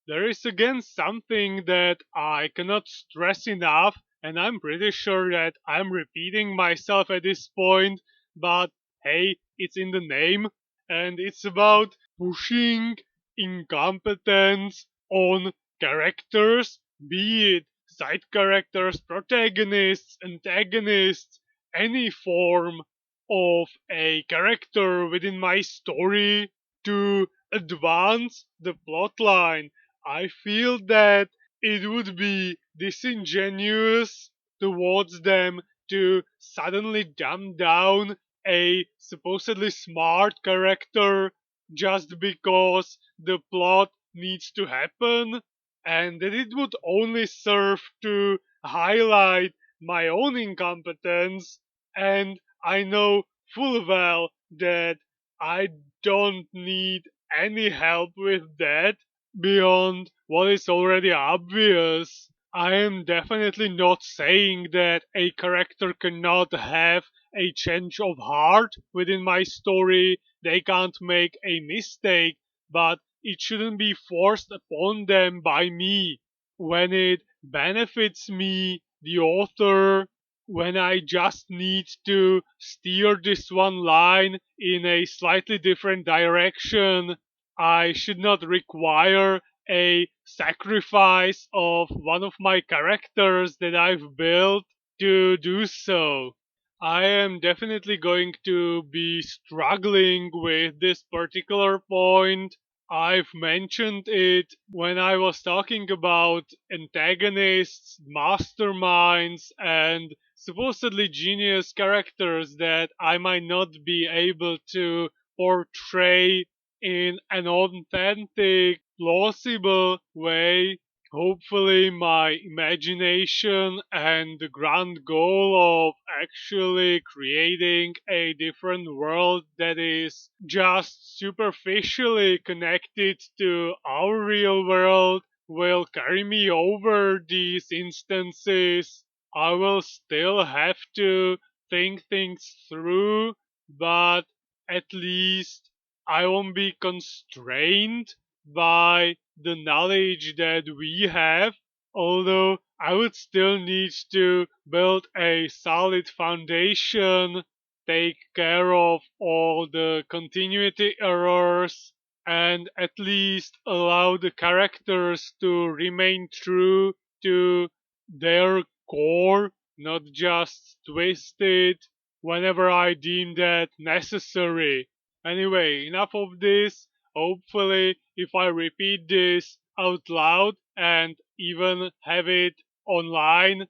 there is again something that I cannot stress enough, and I'm pretty sure that I'm repeating myself at this point, but hey, it's in the name, and it's about pushing incompetence on characters, be it side characters, protagonists, antagonists, any form of a character within my story to advance the plotline. I feel that it would be disingenuous towards them to suddenly dumb down a supposedly smart character just because the plot needs to happen, and that it would only serve to highlight my own incompetence. And I know full well that I don't need any help with that beyond what is already obvious. I am definitely not saying that a character cannot have a change of heart within my story, they can't make a mistake, but it shouldn't be forced upon them by me. When it benefits me, the author, when I just need to steer this one line in a slightly different direction, I should not require a sacrifice of one of my characters that I've built to do so. I am definitely going to be struggling with this particular point. I've mentioned it when I was talking about antagonists, masterminds, and supposedly genius characters that I might not be able to portray in an authentic, plausible way. Hopefully, my imagination and the grand goal of actually creating a different world that is just superficially connected to our real world will carry me over these instances. I will still have to think things through, but at least I won't be constrained by the knowledge that we have, although I would still need to build a solid foundation, take care of all the continuity errors, and at least allow the characters to remain true to their core, not just twist it whenever I deem that necessary. Anyway, enough of this. Hopefully, if I repeat this out loud and even have it online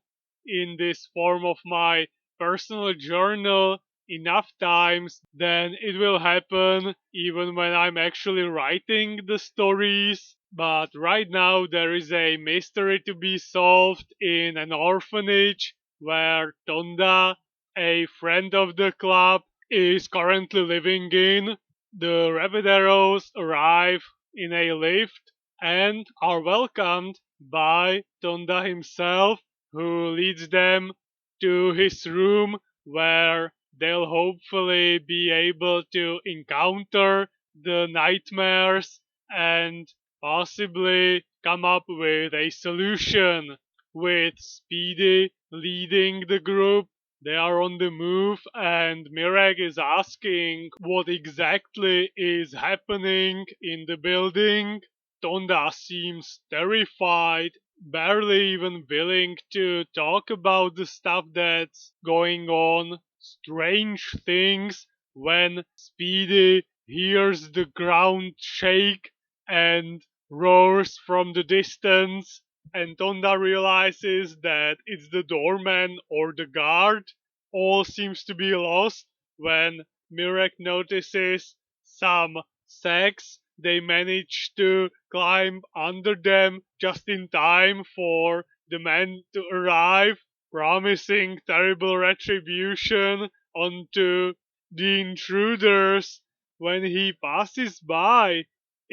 in this form of my personal journal enough times, then it will happen even when I'm actually writing the stories. But right now, there is a mystery to be solved in an orphanage where Tonda, a friend of the club, is currently living in. The Rapidaros arrive in a lift and are welcomed by Tonda himself, who leads them to his room where they'll hopefully be able to encounter the nightmares and possibly come up with a solution. With Speedy leading the group, they are on the move, and Mirag is asking what exactly is happening in the building. Tonda seems terrified, barely even willing to talk about the stuff that's going on. Strange things when Speedy hears the ground shake and roars from the distance, and Tonda realizes that it's the doorman or the guard. All seems to be lost when Mirek notices some sacks. They manage to climb under them just in time for the men to arrive, promising terrible retribution onto the intruders. When he passes by,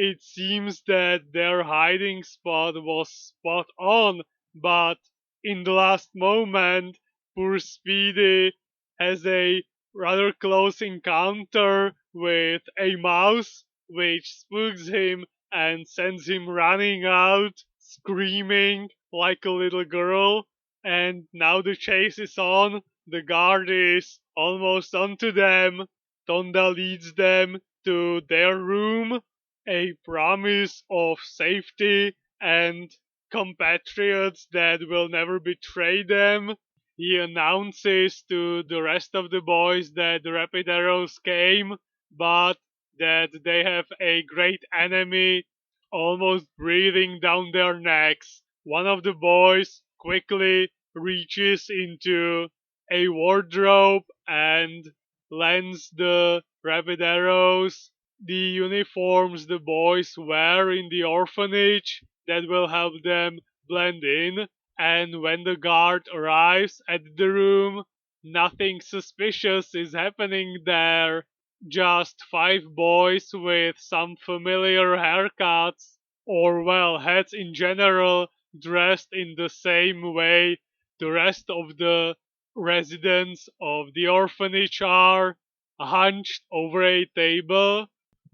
it seems that their hiding spot was spot on, but in the last moment, poor Speedy has a rather close encounter with a mouse, which spooks him and sends him running out, screaming like a little girl. And now the chase is on. The guard is almost onto them. Tonda leads them to their room, a promise of safety and compatriots that will never betray them. He announces to the rest of the boys that the rapid arrows came, but that they have a great enemy almost breathing down their necks. One of the boys quickly reaches into a wardrobe and lends the rapid arrows the uniforms the boys wear in the orphanage that will help them blend in. And when the guard arrives at the room, nothing suspicious is happening there. Just five boys with some familiar haircuts, or well, hats in general, dressed in the same way the rest of the residents of the orphanage are, hunched over a table,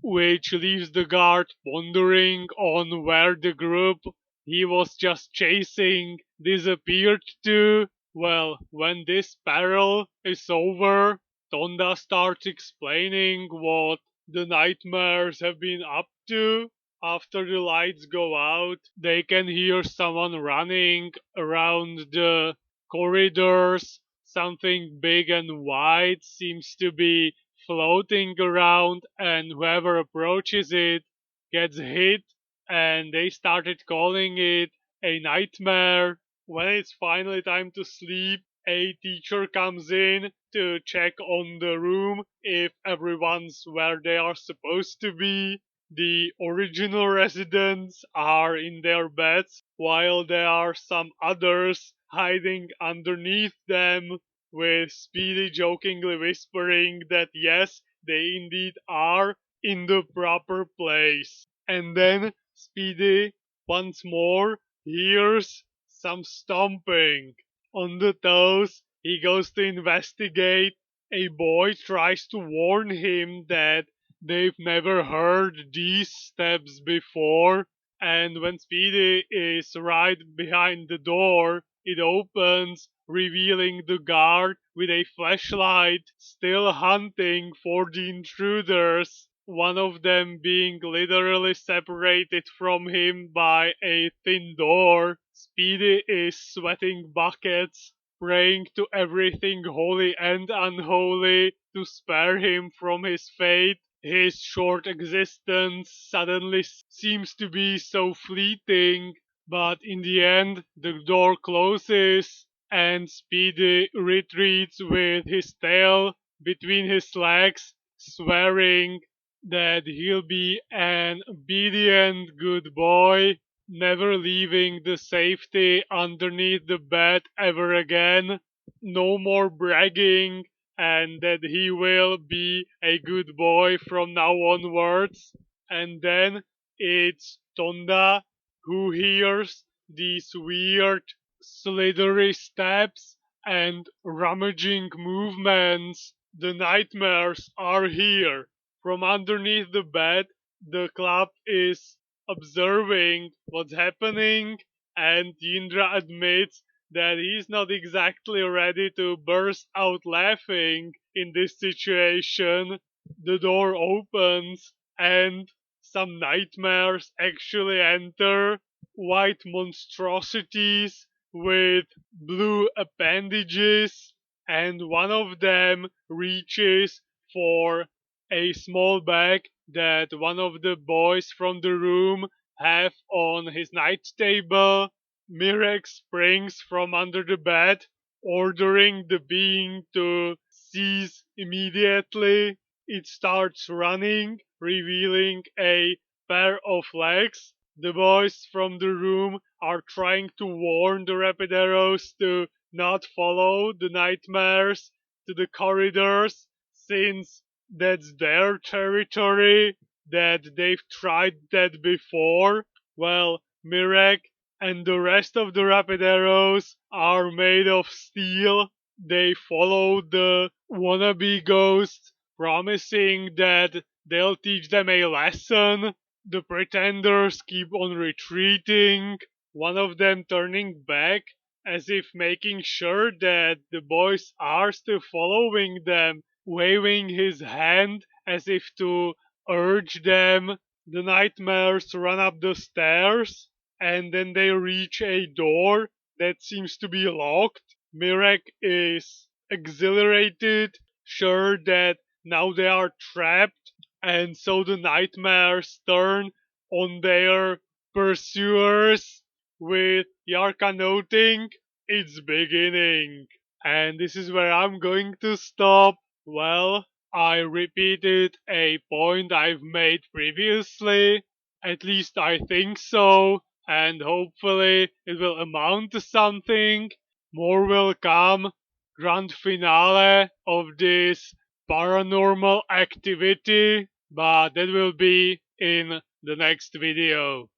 which leaves the guard pondering on where the group he was just chasing disappeared to. Well, when this peril is over, Tonda starts explaining what the nightmares have been up to. After the lights go out, they can hear someone running around the corridors. Something big and white seems to be floating around, and whoever approaches it gets hit, and they started calling it a nightmare. When it's finally time to sleep, a teacher comes in to check on the room if everyone's where they are supposed to be. The original residents are in their beds, while there are some others hiding underneath them, with Speedy jokingly whispering that yes, they indeed are in the proper place. And then Speedy once more hears some stomping on the toes. He goes to investigate. A boy tries to warn him that they've never heard these steps before, and when Speedy is right behind the door, it opens, revealing the guard with a flashlight still hunting for the intruders, one of them being literally separated from him by a thin door. Speedy is sweating buckets, praying to everything holy and unholy to spare him from his fate. His short existence suddenly seems to be so fleeting, but in the end the door closes and Speedy retreats with his tail between his legs, swearing that he'll be an obedient good boy, never leaving the safety underneath the bed ever again, no more bragging, and that he will be a good boy from now onwards. And then it's Tonda who hears these weird slithery steps and rummaging movements. The nightmares are here. From underneath the bed, the club is observing what's happening, and Indra admits that he's not exactly ready to burst out laughing in this situation. The door opens, and some nightmares actually enter, white monstrosities with blue appendages, and one of them reaches for a small bag that one of the boys from the room have on his night table. Mirek springs from under the bed, ordering the being to cease immediately. It starts running, revealing a pair of legs. The boys from the room are trying to warn the rapid arrows to not follow the nightmares to the corridors, since that's their territory, that they've tried that before. Well, Mirek and the rest of the rapid arrows are made of steel. They follow the wannabe ghost, promising that they'll teach them a lesson. The pretenders keep on retreating, one of them turning back as if making sure that the boys are still following them, waving his hand as if to urge them. The nightmares run up the stairs and then they reach a door that seems to be locked. Mirek is exhilarated, sure that now they are trapped, and so the nightmares turn on their pursuers with Yarka noting, "It's beginning." And this is where I'm going to stop. Well, I repeated a point I've made previously. At least I think so. And hopefully it will amount to something. More will come. Grand finale of this paranormal activity. But that will be in the next video.